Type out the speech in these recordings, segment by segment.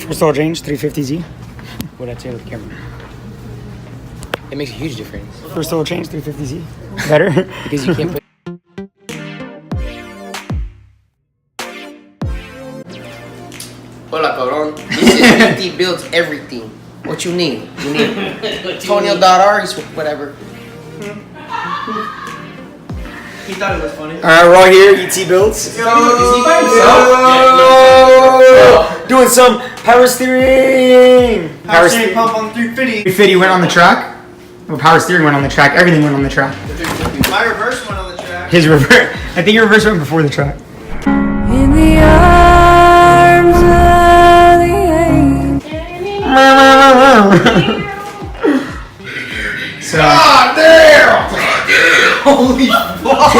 First oil change, 350Z. What'd I say with the camera? It makes a huge difference. First oil change, 350Z. Better? Because you can't put... Hola, cabrón. This is ET builds everything. What you need? You need Tonio.R, whatever. He thought it was funny. Alright, we're all here, ET Builds. Is he by himself? Doing some power steering. Power steering pump on 350. 350 went on the track. Well, power steering went on the track. Everything went on the track. My reverse went on the track. His reverse. I think your reverse went before the track. In the arms of the angel. So. God damn! Holy fuck!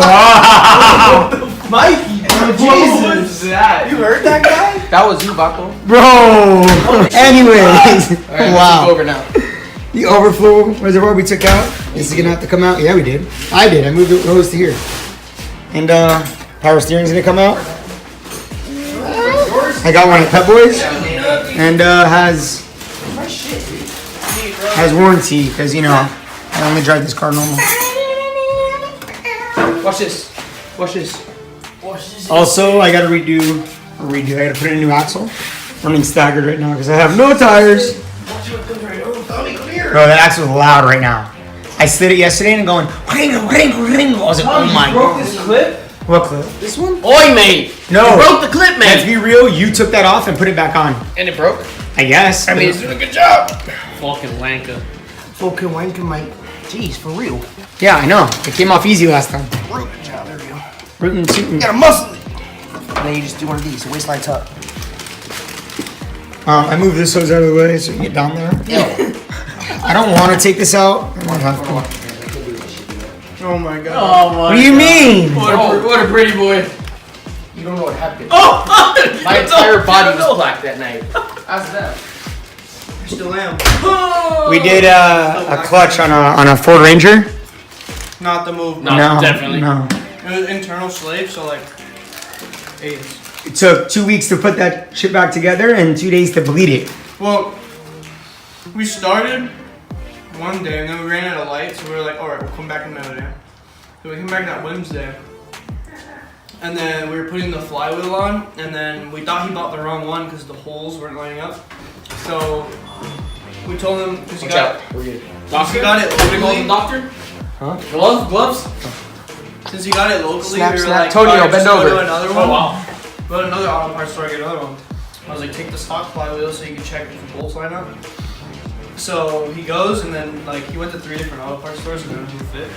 Wow. Mikey, Jesus. What was that? You heard that guy? That was you, Baco. Bro. Anyways. Alright, Wow. let's take over now. The overflow reservoir we took out. Is it gonna have to come out? Yeah, we did. I did. I moved the hose to here. And power steering's gonna come out. I got one at Pep Boys. And has warranty because you know I only drive this car normal. Watch this. Watch this. Also, I gotta redo. I gotta put in a new axle. Running staggered right now because I have no tires. Bro, that axle is loud right now. I slid it yesterday and going ringo, ringo, ringo. I was like, oh my god. This clip? What clip? This one? Oi, mate! No. You broke the clip, Let's man! be real. You took that off and put it back on. And it broke? I guess. I mean, it's doing a good job. Fucking wanker. Fucking wanking, Mike. Jeez, for real. Yeah, I know. It came off easy last time. Real good job. There we go. Rootin' and tootin'. You gotta muscle it. And then you just do one of these, the waistline tuck. I moved this hose out of the way so we can get down there. I don't want to take this out. I don't have to. Oh my god. Oh my What do you mean? What a pretty boy. You don't know what happened. Oh! My entire body was black that night. How's that? I still am. We did a clutch on a Ford Ranger. Not the move. No, definitely. No. It was internal slave, so like, AIDS. It took 2 weeks to put that shit back together and 2 days to bleed it. Well, we started one day and then we ran out of light, so we were like, alright, we'll come back another day. So we came back that Wednesday. And then we were putting the flywheel on, and then we thought he bought the wrong one because the holes weren't lining up. So we told him, because he got We're good. he got it Gonna call the locally. doctor? Huh? Gloves? Since he got it locally, Snap, we were snap. like, Tonio, alright, bend just go over. to another one. Oh wow. Go to another auto parts store, get another one. I was like, take the stock flywheel so you can check if the bolts line up. So he goes, and then like he went to 3 different auto parts stores and none of them fit.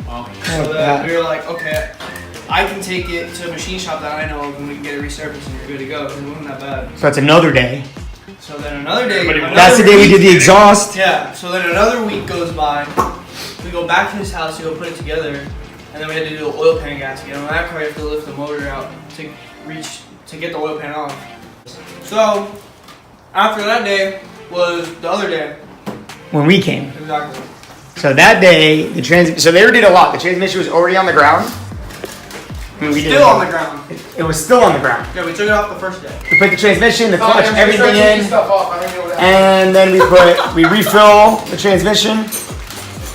Wow. So then we were like, okay, I can take it to a machine shop that I know of and we can get it resurfaced and you're good to go. Because it wasn't that bad. So that's another day. So then another day. That's the day we did the exhaust. Yeah. So then another week goes by. We go back to his house to go put it together, and then we had to do the oil pan gasket. And on that car, you have to lift the motor out to get the oil pan off. So after that day was the other day. When we came. Exactly. So that day, so they already did a lot. The transmission was already on the ground. I mean, we did Still on the ground. It was still on the ground. Yeah, we took it off the first day. We put the transmission, the clutch, everything in. Stuff off. I don't know what And happened. then we refill the transmission.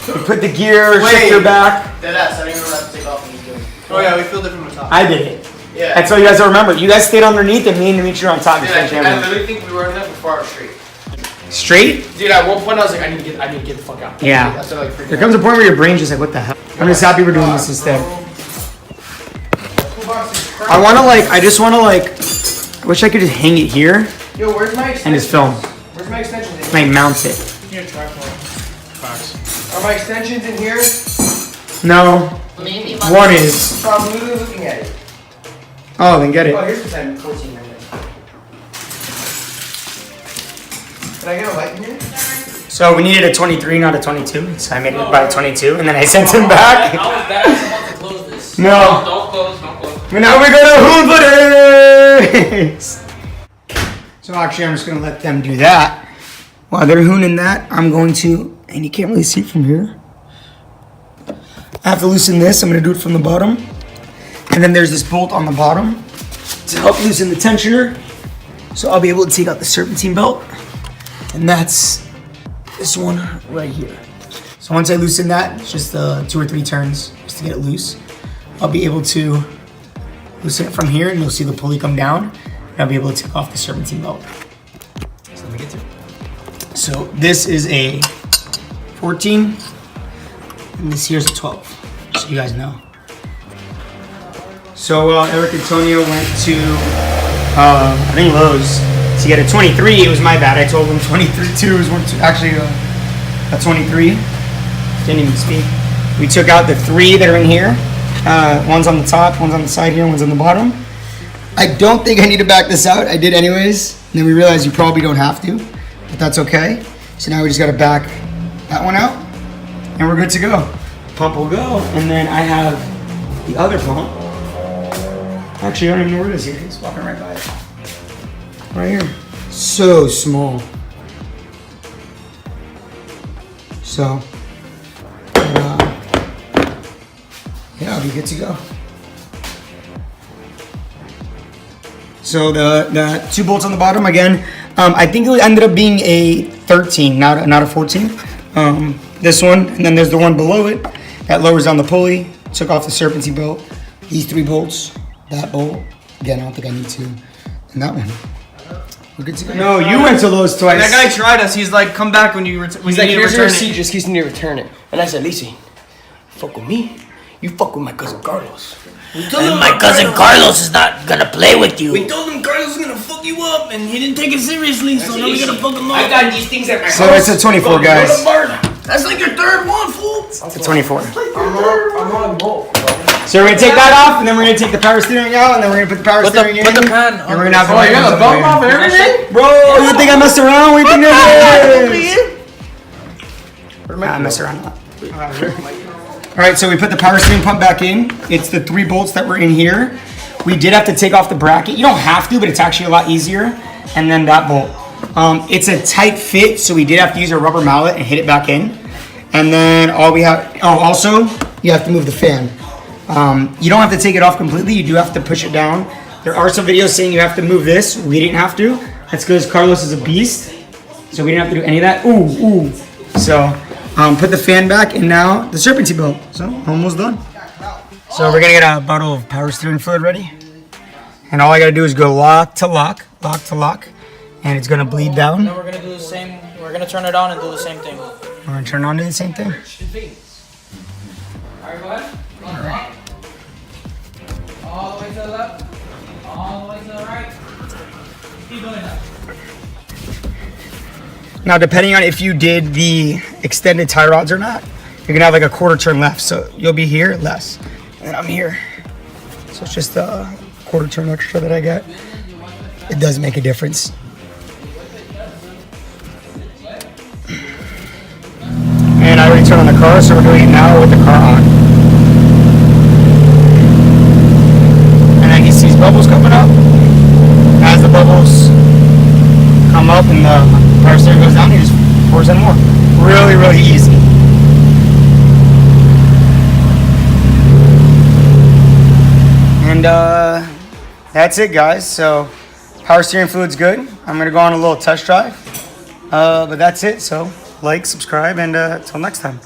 We put the gear shifter back. Deadass, I don't even know what to take off when he's doing. Oh yeah, we filled it from the top. I did it. Yeah. That's all you guys will remember. You guys stayed underneath and me and Dimitri on top. Dude, I literally think we were in there before I was straight. Straight? Dude, at one point I was like, I need to get the fuck out. Yeah. That's what I like freaking There comes a point where your brain's just like, what the hell? I'm just happy we're doing this instead. I just wanna I wish I could just hang it here Yo, where's my extensions? and just film. Where's my extensions in And I mount it. Here, tripod. Are my extensions in here? No. One is. So I'm literally looking at it. Oh, then get Oh, it. here's the 10, 14 right there. Can I get a light in here? So we needed a 23, not a 22. So I made it by a 22 and then I sent him back. I was about to close this. No. Don't close. But now we're gonna hoon footies. So actually I'm just gonna let them do that. While they're hooning that, I'm going to, and you can't really see it from here. I have to loosen this, I'm gonna do it from the bottom. And then there's this bolt on the bottom to help loosen the tensioner. So I'll be able to take out the serpentine belt, and that's this one right here. So once I loosen that, it's just 2 or 3 turns just to get it loose. I'll be able to loosen it from here, and you'll see the pulley come down, and I'll be able to take off the serpentine belt. So let me get to it. So this is a 14, and this here's a 12, so you guys know. So Eric Antonio went to, I think Lowe's to get a 23. It was my bad. I told him 23 too. It was actually a 23. Didn't even speak. We took out the 3 that are in here. One's on the top, one's on the side here, one's on the bottom. I don't think I need to back this out. I did anyways. And then we realized you probably don't have to, but that's okay. So now we just gotta back that one out, and we're good to go. Pump will go, and then I have the other pump. Actually, I don't even know where it is here. He's walking right by it. Right here. So small. So, yeah, I'll be good to go. So the 2 bolts on the bottom again. I think it ended up being a 13, not a 14. This one, and then there's the one below it that lowers down the pulley. Took off the serpentine belt. These 3 bolts. That bolt. Again, I don't think I need to. And that one. We're good to go. No, you went to Lowe's twice. That guy tried us. He's like, come back when you return. He's like, here's your receipt, just keeps me to return it. And I said, listen, fuck with me, you fuck with my cousin Carlos. And my cousin Carlos is not gonna play with you. We told him Carlos was gonna fuck you up, and he didn't take it seriously, so now we gotta fuck him up. I got these things at my house. So it's a 24, guys. That's like your 3rd one, fool. It's a 24. I'm on both. So we're gonna take that off, and then we're gonna take the power steering out, and then we're gonna put the power steering in. Put the pan and we're gonna have the Oh, you got the bump off and everything? Bro, you think I messed around? What do you think this is? I messed around a lot. Alright, so we put the power steering pump back in. It's the 3 bolts that were in here. We did have to take off the bracket. You don't have to, but it's actually a lot easier. And then that bolt. It's a tight fit, so we did have to use a rubber mallet and hit it back in. And then all we have, also, you have to move the fan. You don't have to take it off completely. You do have to push it down. There are some videos saying you have to move this. We didn't have to. That's because Carlos is a beast. So we didn't have to do any of that. Ooh. So, put the fan back, and now the serpentine belt. So, almost done. So we're gonna get a bottle of power steering fluid ready. And all I gotta do is go lock to lock, and it's gonna bleed down. Then we're gonna do the same. We're gonna turn it on and do the same thing. We're gonna turn on to the same thing. Alright, go ahead. Alright. All the way to the left. All the way to the right. Keep doing that. Now, depending on if you did the extended tie rods or not, you're gonna have like a 1/4 turn left. So you'll be here less, and I'm here. So it's just a 1/4 turn extra that I get. It does make a difference. And I already turned on the car, so we're doing it now with the car on. And then he sees bubbles coming up. As the bubbles come up and the power steering goes down, he just pours in more. Really, really easy. And that's it, guys. So power steering fluid's good. I'm gonna go on a little test drive. But that's it. So like, subscribe, and till next time.